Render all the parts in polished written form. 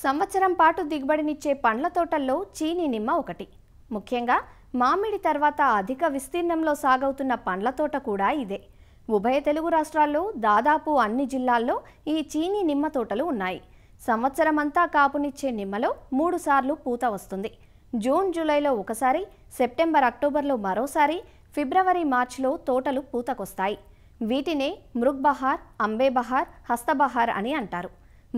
సంవత్సరం పాటు దిగుబడినిచ్చే పండ్ల తోటల్లో చీనీ నిమ్మ ఒకటి. ముఖ్యంగా మామిడి తర్వాత అధిక విస్తీర్ణంలో సాగవుతున్న పండ్ల తోట కూడా ఇదే. ఉభయ తెలుగు రాష్ట్రాల్లో దాదాపు అన్ని జిల్లాల్లో ఈ చీనీ నిమ్మ తోటలు ఉన్నాయి. సంవత్సరమంతా కాపునిచ్చే నిమ్మలో 3 సార్లు పూత వస్తుంది. జూన్ జూలైలో ఒకసారి, సెప్టెంబర్ అక్టోబర్లో మరోసారి, ఫిబ్రవరి మార్చిలో తోటలు పూతకొస్తాయి. వీటినే మృగ్బహార్, అంబేబహార్, హస్తబహార్ అని అంటారు.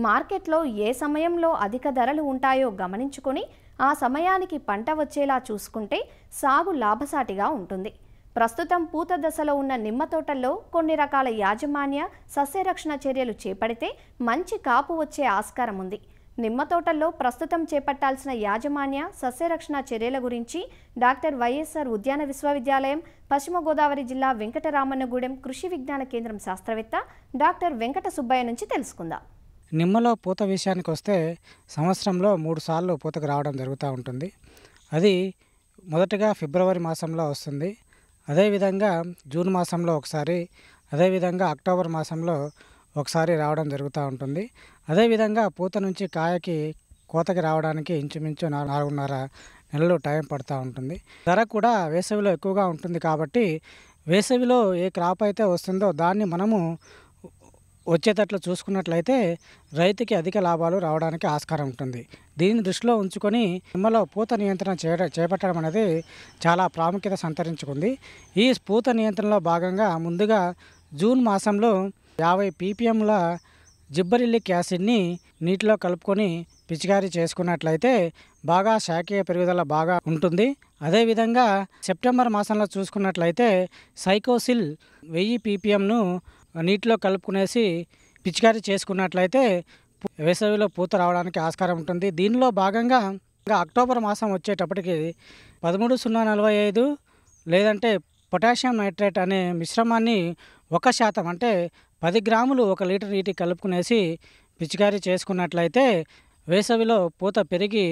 మార్కెట్లో ఏ సమయంలో అధిక ధరలు ఉంటాయో గమనించుకొని ఆ సమయానికి పంట వచ్చేలా చూసుకుంటే సాగు లాభసాటిగా ఉంటుంది. ప్రస్తుతం పూత దశలో ఉన్న నిమ్మ తోటల్లో కొన్ని రకాల యాజమాన్య సస్యరక్షణ చర్యలు చేపడితే మంచి కాపు వచ్చే ఆస్కారం ఉంది. నిమ్మ తోటల్లో ప్రస్తుతం చేపట్టాల్సిన యాజమాన్య సస్యరక్షణ చర్యల గురించి డాక్టర్ వైఎస్ఆర్ ఉద్యాన విశ్వవిద్యాలయం, పశ్చిమ గోదావరి జిల్లా వెంకటరామన్నగూడెం కృషి విజ్ఞాన కేంద్రం శాస్త్రవేత్త డాక్టర్ వెంకట సుబ్బయ్య నుంచి తెలుసుకుందాం. నిమ్మలో పూత విషయానికి వస్తే సంవత్సరంలో 3 సార్లు పూతకు రావడం జరుగుతూ ఉంటుంది. అది మొదటగా ఫిబ్రవరి మాసంలో వస్తుంది, అదేవిధంగా జూన్ మాసంలో ఒకసారి, అదేవిధంగా అక్టోబర్ మాసంలో ఒకసారి రావడం జరుగుతూ ఉంటుంది. అదేవిధంగా పూత నుంచి కాయకి కోతకి రావడానికి ఇంచుమించు 4.5 నెలలు టైం పడుతూ ఉంటుంది. ధర కూడా వేసవిలో ఎక్కువగా ఉంటుంది కాబట్టి వేసవిలో ఏ క్రాప్ అయితే వస్తుందో దాన్ని మనము వచ్చేటట్లు చూసుకున్నట్లయితే రైతుకి అధిక లాభాలు రావడానికి ఆస్కారం ఉంటుంది. దీన్ని దృష్టిలో ఉంచుకొని నిమ్మలో పూత నియంత్రణ చేపట్టడం అనేది చాలా ప్రాముఖ్యత సంతరించుకుంది. ఈ పూత నియంత్రణలో భాగంగా ముందుగా జూన్ మాసంలో 50 ppmల జిబ్బరిల్లిక్ యాసిడ్ని నీటిలో కలుపుకొని పిచికారీ చేసుకున్నట్లయితే బాగా శాఖీయ పెరుగుదల బాగా ఉంటుంది. అదేవిధంగా సెప్టెంబర్ మాసంలో చూసుకున్నట్లయితే సైకోసిల్ 1000 ppmను నీటిలో కలుపుకునేసి పిచికారీ చేసుకున్నట్లయితే వేసవిలో పూత రావడానికి ఆస్కారం ఉంటుంది. దీనిలో భాగంగా అక్టోబర్ మాసం వచ్చేటప్పటికి 13,045 లేదంటే పొటాషియం నైట్రేట్ అనే మిశ్రమాన్ని 1% అంటే 10 గ్రాములు 1 లీటర్ నీటికి కలుపుకునేసి పిచికారీ చేసుకున్నట్లయితే వేసవిలో పూత పెరిగి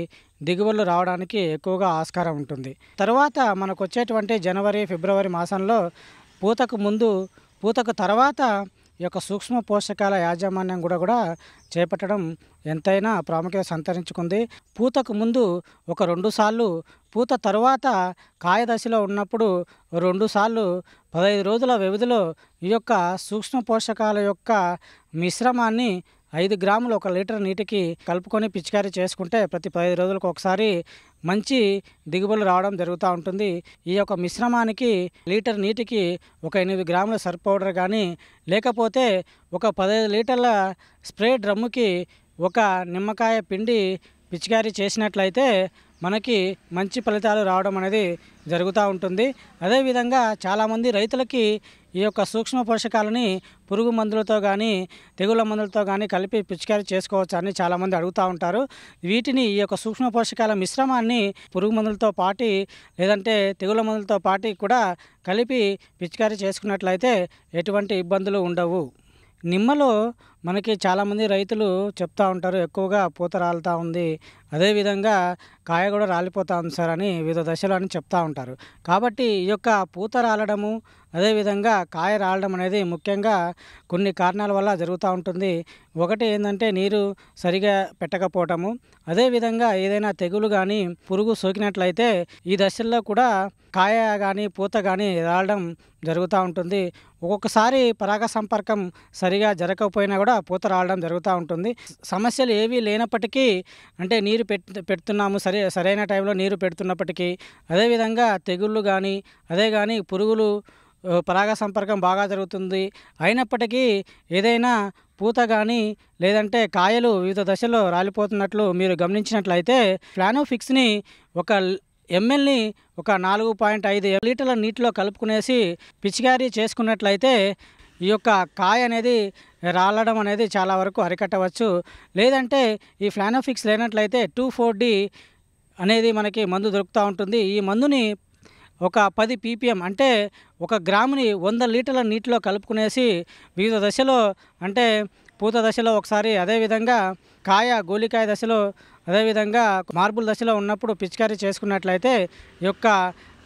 దిగుబడులు రావడానికి ఎక్కువగా ఆస్కారం ఉంటుంది. తర్వాత మనకు వచ్చేటువంటి జనవరి, ఫిబ్రవరి మాసంలో పూతకు ముందు, పూతకు తర్వాత ఈ యొక్క సూక్ష్మ పోషకాల యాజమాన్యం కూడా చేపట్టడం ఎంతైనా ప్రాముఖ్యత సంతరించుకుంది. పూతకు ముందు ఒక 2 సార్లు, పూత తర్వాత కాయ దశలో ఉన్నప్పుడు 2 సార్లు 15 రోజుల వ్యవధిలో ఈ యొక్క సూక్ష్మ పోషకాల యొక్క మిశ్రమాన్ని 5 గ్రాములు 1 లీటర్ నీటికి కలుపుకొని పిచికారీ చేసుకుంటే ప్రతి 15 రోజులకు ఒకసారి మంచి దిగుబడులు రావడం జరుగుతూ ఉంటుంది. ఈ యొక్క మిశ్రమానికి లీటర్ నీటికి ఒక 8 గ్రాముల సర్ఫ్ పౌడర్ కానీ, లేకపోతే ఒక 15 లీటర్ల స్ప్రే డ్రమ్ముకి ఒక నిమ్మకాయ పిండి పిచికారీ చేసినట్లయితే మనకి మంచి ఫలితాలు రావడం అనేది జరుగుతూ ఉంటుంది. అదేవిధంగా చాలామంది రైతులకి ఈ యొక్క సూక్ష్మ పోషకాలని పురుగు మందులతో కానీ, తెగుళ్ళ మందులతో కానీ కలిపి పిచికారీ చేసుకోవచ్చు అని చాలామంది అడుగుతూ ఉంటారు. వీటిని ఈ యొక్క సూక్ష్మ పోషకాల మిశ్రమాన్ని పురుగు మందులతో పాటు లేదంటే తెగుళ్ళ మందులతో పాటు కూడా కలిపి పిచికారీ చేసుకున్నట్లయితే ఎటువంటి ఇబ్బందులు ఉండవు. నిమ్మలో మనకి చాలామంది రైతులు చెప్తూ ఉంటారు, ఎక్కువగా పూత రాలుతూ ఉంది, అదేవిధంగా కాయ కూడా రాలిపోతూ ఉంది సార్ అని వివిధ దశలు అని చెప్తూ ఉంటారు. కాబట్టి ఈ యొక్క పూత రాలడము, అదేవిధంగా కాయ రాలడం అనేది ముఖ్యంగా కొన్ని కారణాల వల్ల జరుగుతూ ఉంటుంది. ఒకటి ఏంటంటే నీరు సరిగా పెట్టకపోవటము, అదేవిధంగా ఏదైనా తెగులు కానీ పురుగు సోకినట్లయితే ఈ దశల్లో కూడా కాయ కానీ పూత కానీ రాలడం జరుగుతూ ఉంటుంది. ఒక్కొక్కసారి పరాగ సంపర్కం సరిగా జరగకపోయినా కూడా పూత రావడం జరుగుతూ ఉంటుంది. సమస్యలు ఏవీ లేనప్పటికీ, అంటే నీరు పెడుతున్నాము, సరైన టైంలో నీరు పెడుతున్నప్పటికీ, అదేవిధంగా తెగుళ్ళు కానీ అదే కానీ పురుగులు పరాగ సంపర్కం బాగా జరుగుతుంది అయినప్పటికీ ఏదైనా పూత కానీ లేదంటే కాయలు వివిధ దశల్లో రాలిపోతున్నట్లు మీరు గమనించినట్లయితే ఫ్లానోఫిక్స్ని 1 mlని ఒక 4.5 లీటర్ల నీటిలో కలుపుకునేసి పిచికారీ చేసుకున్నట్లయితే ఈ యొక్క కాయ అనేది రాలడం అనేది చాలా వరకు అరికట్టవచ్చు. లేదంటే ఈ ఫ్లానోఫిక్స్ లేనట్లయితే 2,4-D అనేది మనకి మందు దొరుకుతూ ఉంటుంది. ఈ మందుని ఒక 10 ppm అంటే 1 గ్రాముని 100 లీటర్ల నీటిలో కలుపుకునేసి వివిధ దశలో, అంటే పూత దశలో ఒకసారి, అదేవిధంగా గోలికాయ దశలో, అదేవిధంగా మార్బుల్ దశలో ఉన్నప్పుడు పిచికారీ చేసుకున్నట్లయితే ఈ యొక్క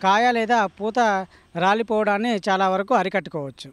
కాయ లేదా పూత రాలిపోవడాన్ని చాలా వరకు అరికట్టుకోవచ్చు.